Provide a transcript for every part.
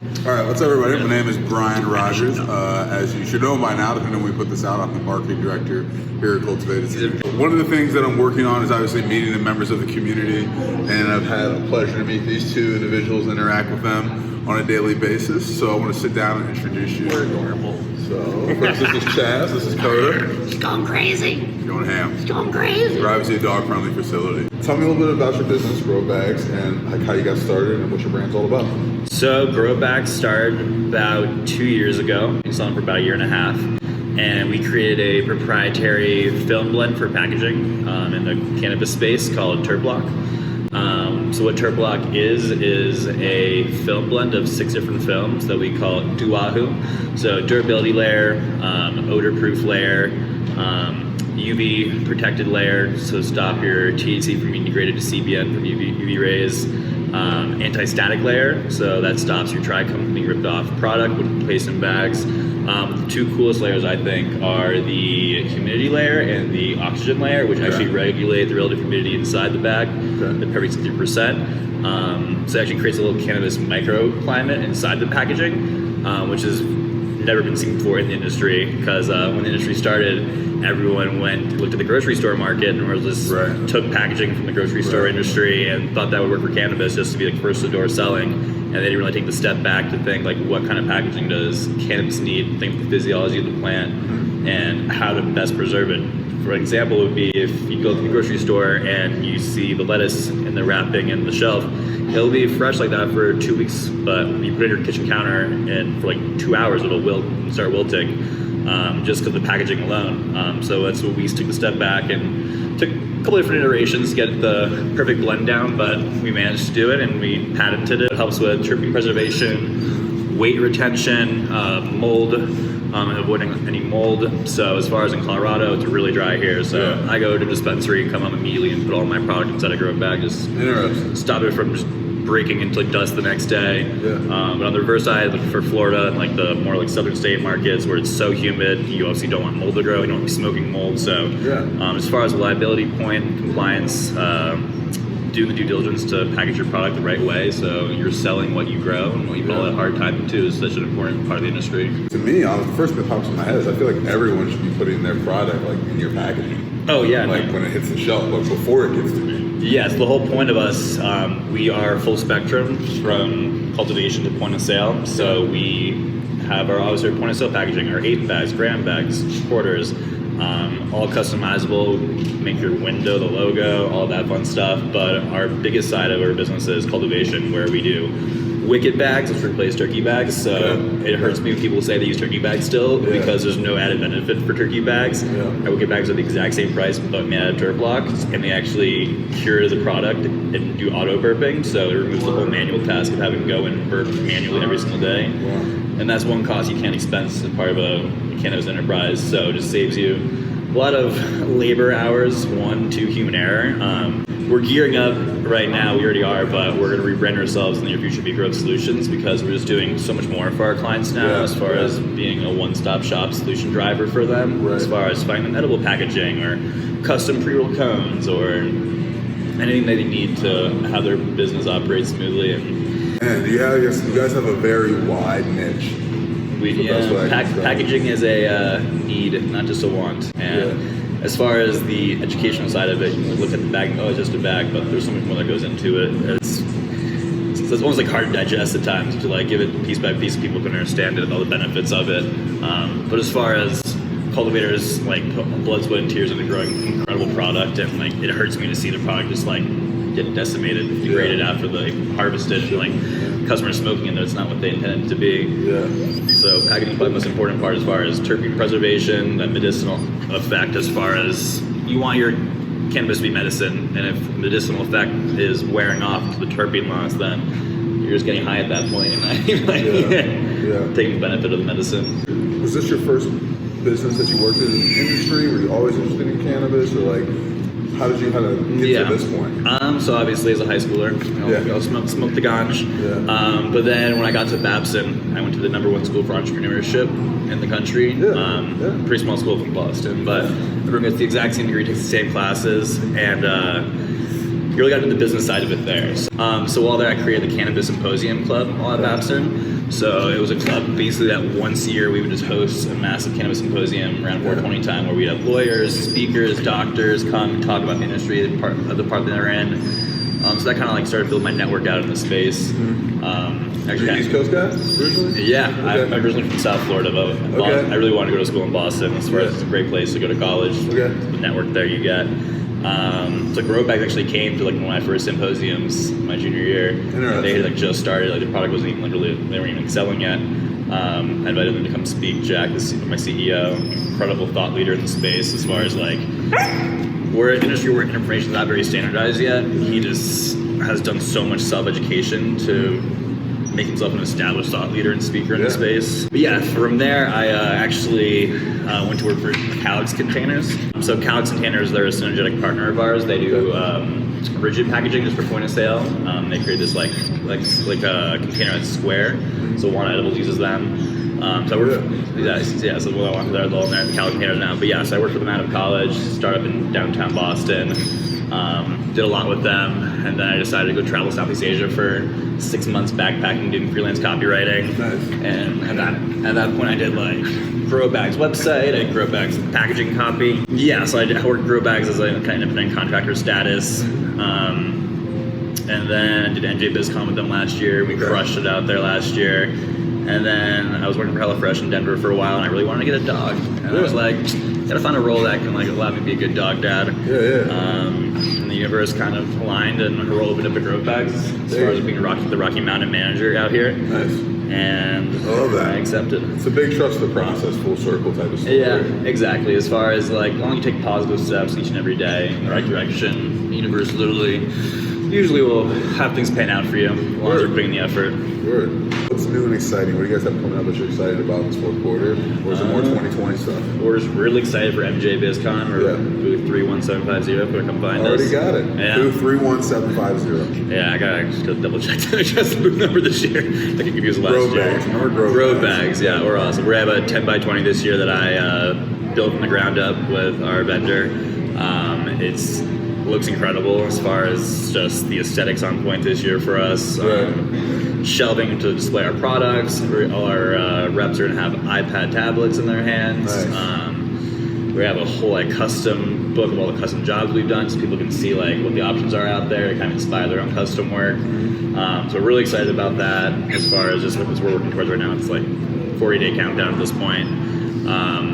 All right, what's up, everybody? My name is Brian Rogers. As you should know by now, depending on when we put this out, I'm the marketing director here at Cultivated Seeds. One of the things that I'm working on is obviously meeting the members of the community, and I've had a pleasure to meet these two individuals, interact with them on a daily basis. So I want to sit down and introduce you. We're adorable. So first, this is Chaz. This is Coda. She's going crazy. She's going ham. She's going crazy. We're obviously a dog-friendly facility. Tell me a little bit about your business, Grow Bags, and like how you got started and what your brand's all about. So Grow Bags started about 2 years ago. We sold them for about a year and a half. And we created a proprietary film blend for packaging in the cannabis space called Terpblock. So what Terpblock is a film blend of 6 different films that we call Duahu. So durability layer, odor-proof layer, UV protected layer, so stop your THC from being degraded to CBN from UV rays. Anti-static layer, so that stops your dry company ripped off product when placed in bags. The two coolest layers, I think, are the humidity layer and the oxygen layer, which actually regulate the relative humidity inside the bag, the perfect 60%. So it actually creates a little cannabis microclimate inside the packaging, which has never been seen before in the industry, because when the industry started, everyone looked at the grocery store market and took packaging from the grocery store industry and thought that would work for cannabis just to be like first to door selling, and they didn't really take the step back to think like what kind of packaging does cannabis need, think of the physiology of the plant and how to best preserve it. For example, would be if you go to the grocery store and you see the lettuce in the wrapping and the shelf, it'll be fresh like that for 2 weeks, but you put it on your kitchen counter and for like 2 hours it'll wilt and start wilting, just because of the packaging alone. So that's what we took a step back and took a couple different iterations to get the perfect blend down, but we managed to do it and we patented it. It helps with terpene preservation, weight retention, mold, and avoiding any mold. So as far as in Colorado, it's really dry here. So I go to a dispensary and come home immediately and put all my product inside a Grow Bag, just stop it from just breaking into like dust the next day. But on the reverse side, like for Florida and like the more like southern state markets where it's so humid, you obviously don't want mold to grow. You don't want to be smoking mold. So as far as reliability point, compliance, doing the due diligence to package your product the right way, so you're selling what you grow and what you call a hard time too, is such an important part of the industry. To me, the first thing that pops in my head is I feel like everyone should be putting their product like in your packaging. Oh yeah, like when it hits the shelf, but before it gets to me. Yes, the whole point of us, we are full spectrum from cultivation to point of sale. So we have our point of sale packaging, our 8 bags, gram bags, quarters, all customizable, make your window, the logo, all that fun stuff. But our biggest side of our business is cultivation, where we do Wicked bags, which replace turkey bags. So it hurts me when people say they use turkey bags still, because there's no added benefit for turkey bags. Our Wicked bags are the exact same price, but made out of Terpblock, and they actually cure the product and do auto burping. So it removes the whole manual task of having to go and burp manually every single day. And that's one cost you can't expense as part of a cannabis enterprise. So it just saves you a lot of labor hours, 1, 2 human error. We're gearing up right now, we already are, but we're going to rebrand ourselves in the near future to be Growth Solutions, because we're just doing so much more for our clients now, as far as being a one-stop shop solution driver for them, as far as finding them edible packaging or custom pre-roll cones or anything they need to have their business operate smoothly. And you guys have a very wide niche. Packaging is a need, not just a want. And as far as the educational side of it, you look at the bag, it's just a bag, but there's so much more that goes into it. It's almost like hard to digest at times, to like give it piece by piece so people can understand it and all the benefits of it. But as far as cultivators, like blood, sweat, and tears into growing an incredible product, and like it hurts me to see the product just like get decimated, degraded after they harvested, and like customers smoking it, it's not what they intended to be. So packaging is probably the most important part as far as terpene preservation, that medicinal effect, as far as you want your cannabis to be medicine, and if medicinal effect is wearing off to the terpene loss, then you're just getting high at that point and not taking the benefit of the medicine. Was this your first business that you worked in the industry? Were you always interested in cannabis, or like how did you kind of get to this point? So obviously as a high schooler, I smoked the ganj. But then when I got to Babson, I went to the #1 school for entrepreneurship in the country. Pretty small school from Boston, but everyone gets the exact same degree, takes the same classes, and you really got into the business side of it there. So while there, I created the Cannabis Symposium Club while at Babson. So it was a club basically that once a year we would just host a massive cannabis symposium around 420 time where we'd have lawyers, speakers, doctors come and talk about the industry, the part that they're in. So that kind of like started building my network out in the space. Actually, East Coast guy originally? Yeah, Okay. I'm originally from South Florida, but I really wanted to go to school in Boston. As far as it's a great place to go to college, the network there you get. So Grow Bags actually came to like one of my first symposiums my junior year. They had like just started, like the product wasn't even they weren't even selling yet. I invited them to come speak. Jack, my CEO, incredible thought leader in the space as far as like we're an industry where information is not very standardized yet. He just has done so much self-education to make himself an established thought leader and speaker in the space. But yeah, from there, I actually went to work for Calix Containers. So Calix Containers, they're a synergetic partner of ours. They do rigid packaging just for point of sale. They create this like a container that's square. So Warren Edibles uses them. So I worked so I wanted they're all in there, Calix Containers now. But yeah, so I worked for them out of college, startup in downtown Boston. Did a lot with them, and then I decided to go travel Southeast Asia for 6 months backpacking, doing freelance copywriting. Nice. And at that point, I did like Grow Bags website, I did Grow Bags packaging copy. Yeah, so I worked Grow Bags as a kind of independent contractor status. And then did NJ BizCon with them last year. We crushed it out there last year. And then I was working for HelloFresh in Denver for a while, and I really wanted to get a dog. And I was like, gotta find a role that can like allow me to be a good dog dad. And the universe kind of aligned, and her role opened up at Grow Bags as far as being the Rocky Mountain manager out here. Nice. And I love that. I accepted. It's a big trust the process, full circle type of story. Yeah, exactly. As far as like, as long as you take positive steps each and every day in the right direction, the universe usually will have things pan out for you as long as you're putting the effort. Word. What's new and exciting? What do you guys have coming up that you're excited about in this fourth quarter? Or is it more 2020 stuff? We're just really excited for MJ BizCon. We're booth 31750. If you come find us. Already got it. Yeah. Booth 31750. Yeah, I gotta double check the address booth number this year. I think it was last Grow year. Bags. Remember Grow Bags. Yeah, we're awesome. We have a 10x20 this year that I built from the ground up with our vendor. It's looks incredible as far as just the aesthetics on point this year for us. Shelving to display our products. All our reps are gonna have iPad tablets in their hands. Nice. We have a whole like custom book of all the custom jobs we've done, so people can see like what the options are out there to kind of inspire their own custom work. So we're really excited about that. As far as just what we're working towards right now, it's like 40-day countdown at this point.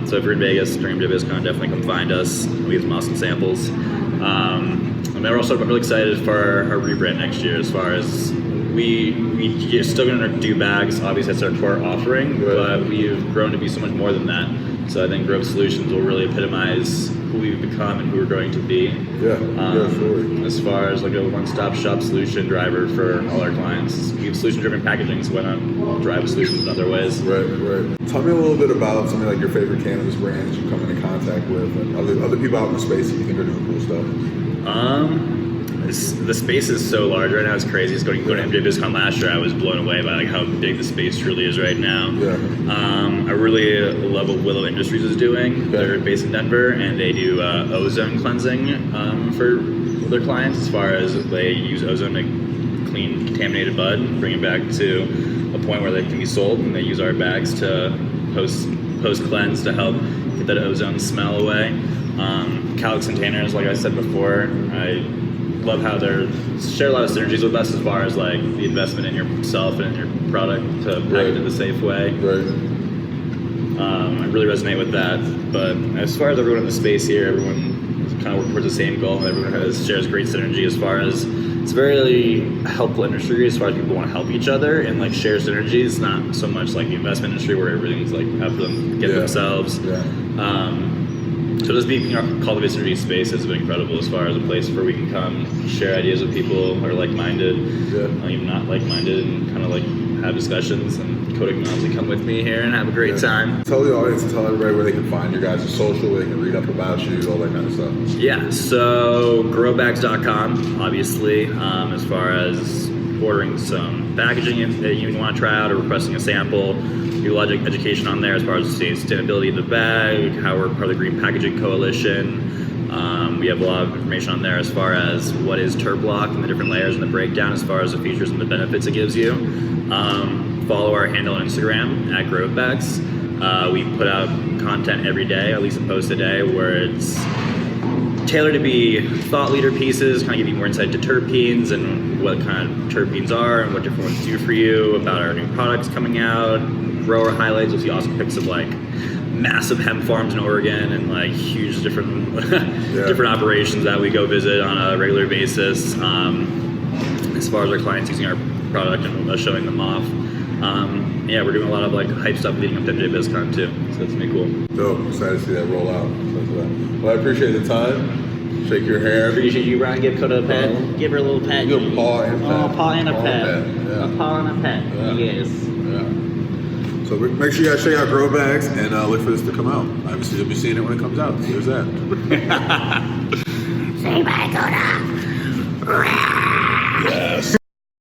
So if you're in Vegas during BizCon, definitely come find us. We have some awesome samples. And then we're also really excited for our rebrand next year. As far as we're still going to do bags. Obviously, that's our core offering, but we've grown to be so much more than that. So I think Grove Solutions will really epitomize who we've become and who we're going to be. As far as like a one-stop shop solution driver for all our clients. We have solution-driven packaging, so why not drive solutions in other ways? Right. Tell me a little bit about something like your favorite cannabis brands you come into contact with, and other people out in the space that you think are doing cool stuff. The space is so large right now; it's crazy. It's going to MJ BizCon last year. I was blown away by like how big the space truly is right now. I really love what Willow Industries is doing. They're based in Denver, and they do ozone cleansing for their clients. As far as they use ozone to clean contaminated bud, bring it back to a point where they can be sold, and they use our bags to post cleanse to help get that ozone smell away. Calix Containers, like I said before, I love how they share a lot of synergies with us as far as like the investment in yourself and in your product to package it the safe way. I really resonate with that. But as far as everyone in the space here, everyone kind of works towards the same goal, and everyone shares great synergy as far as it's a very helpful industry as far as people want to help each other and like share synergies, not so much like the investment industry where everything's like have them get themselves. So just being cultivate synergy space has been incredible as far as a place where we can come share ideas with people who are like-minded, even not like-minded, and kind of like have discussions. And Kodak can obviously come with me here and have a great time. Tell the audience, tell everybody where they can find your guys' social, where they can read up about you, all that kind of stuff. Yeah, so growbags.com, obviously, as far as ordering some packaging that you want to try out or requesting a sample. Do a lot of education on there as far as the sustainability of the bag, how we're part of the Green Packaging Coalition. We have a lot of information on there as far as what is TurBlock and the different layers and the breakdown as far as the features and the benefits it gives you. Follow our handle on Instagram at Grovebex. We put out content every day, at least a post a day, where it's tailored to be thought leader pieces, kind of give you more insight to terpenes and what kind of terpenes are and what different ones do for you, about our new products coming out, grower highlights. You'll see awesome pics of like massive hemp farms in Oregon and like huge different different operations that we go visit on a regular basis. As far as our clients using our product and showing them off. We're doing a lot of like hype stuff leading up to MJBizCon too, so it's pretty cool. Dope. Excited to see that roll out. Well, I appreciate the time. Shake your hair. Appreciate you, Brian. Give Coda a pet. Give her a little pet. Give a paw and a pet. Oh, paw and a pet. Yeah. A paw and a pet. Yeah. Yes. Yeah. So make sure you guys check out Grow Bags and look for this to come out. Obviously, you'll be seeing it when it comes out. So there's that. Say bye, Coda.